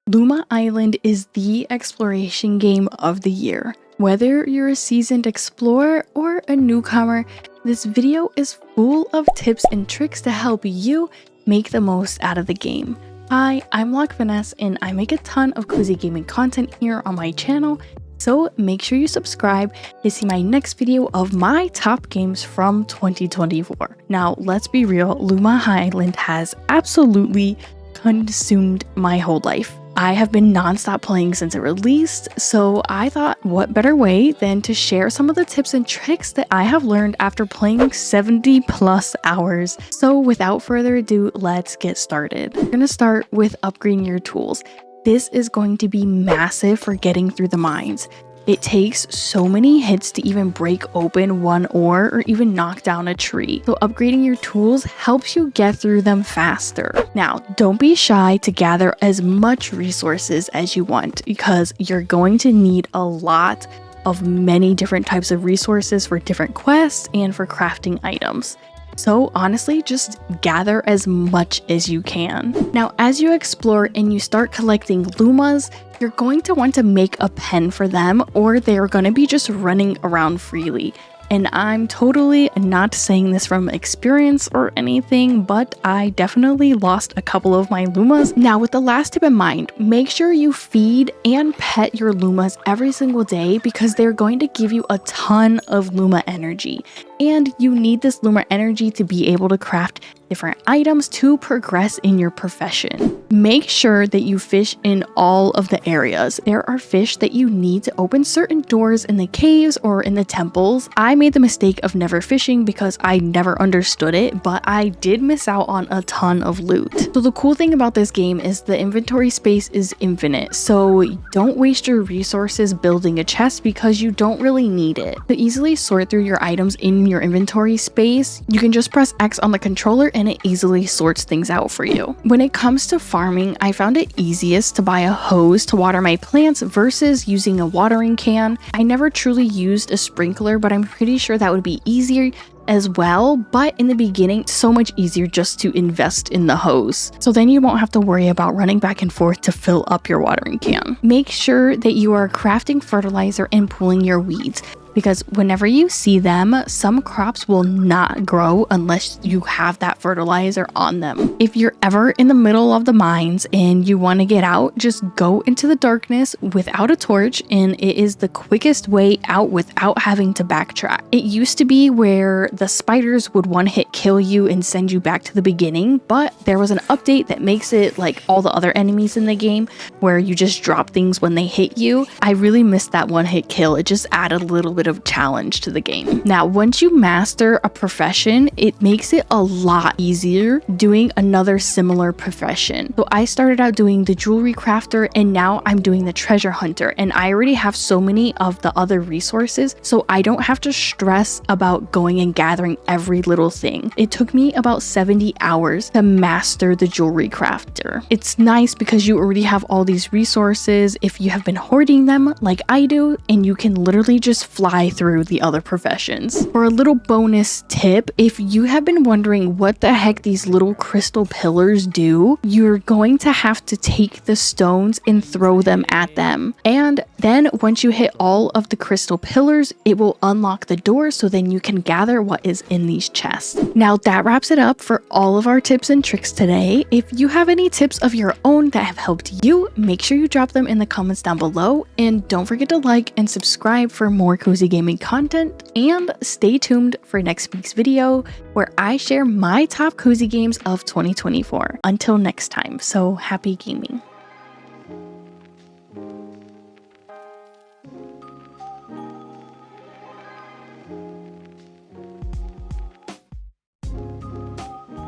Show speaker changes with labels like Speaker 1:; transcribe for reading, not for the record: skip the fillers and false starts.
Speaker 1: Luma Island is the exploration game of the year. Whether you're a seasoned explorer or a newcomer, this video is full of tips and tricks to help you make the most out of the game. Hi, I'm lochvaness and I make a ton of cozy gaming content here on my channel, so make sure you subscribe to see my next video of my top games from 2024. Now, let's be real, Luma Island has absolutely consumed my whole life. I have been non-stop playing since it released, so I thought what better way than to share some of the tips and tricks that I have learned after playing 70 plus hours. So without further ado, let's get started. We're going to start with upgrading your tools. This is going to be massive for getting through the mines. It takes so many hits to even break open one ore or even knock down a tree. So upgrading your tools helps you get through them faster. Now, don't be shy to gather as much resources as you want because you're going to need a lot of many different types of resources for different quests and for crafting items. So honestly, just gather as much as you can. Now, as you explore and you start collecting Lumas, you're going to want to make a pen for them or they're going to be just running around freely. And I'm totally not saying this from experience or anything, but I definitely lost a couple of my Lumas. Now, with the last tip in mind, make sure you feed and pet your Lumas every single day because they're going to give you a ton of Luma energy. And you need this Luma energy to be able to craft different items to progress in your profession. Make sure that you fish in all of the areas. There are fish that you need to open certain doors in the caves or in the temples. I made the mistake of never fishing because I never understood it, but I did miss out on a ton of loot. So the cool thing about this game is the inventory space is infinite. So don't waste your resources building a chest because you don't really need it. To easily sort through your items in your inventory space, you can just press X on the controller and it easily sorts things out for you. When it comes to farming, I found it easiest to buy a hose to water my plants versus using a watering can. I never truly used a sprinkler, but I'm pretty sure that would be easier as well, but in the beginning, so much easier just to invest in the hose. So then you won't have to worry about running back and forth to fill up your watering can. Make sure that you are crafting fertilizer and pulling your weeds, because whenever you see them, some crops will not grow unless you have that fertilizer on them. If you're ever in the middle of the mines and you want to get out, just go into the darkness without a torch, and it is the quickest way out without having to backtrack. It used to be where the spiders would one hit kill you and send you back to the beginning, but there was an update that makes it like all the other enemies in the game where you just drop things when they hit you. I really missed that one hit kill. It just added a little bit of challenge to the game. Now, once you master a profession, it makes it a lot easier doing another similar profession. So I started out doing the jewelry crafter and now I'm doing the treasure hunter, and I already have so many of the other resources, so I don't have to stress about going and gathering every little thing. It took me about 70 hours to master the jewelry crafter. It's nice because you already have all these resources if you have been hoarding them like I do, and you can literally just fly through the other professions. For a little bonus tip, if you have been wondering what the heck these little crystal pillars do, you're going to have to take the stones and throw them at them. And then once you hit all of the crystal pillars, it will unlock the door, so then you can gather what is in these chests. Now that wraps it up for all of our tips and tricks today. If you have any tips of your own that have helped you, make sure you drop them in the comments down below, and don't forget to like and subscribe for more cozy gaming content, and stay tuned for next week's video where I share my top cozy games of 2024. Until next time, so happy gaming.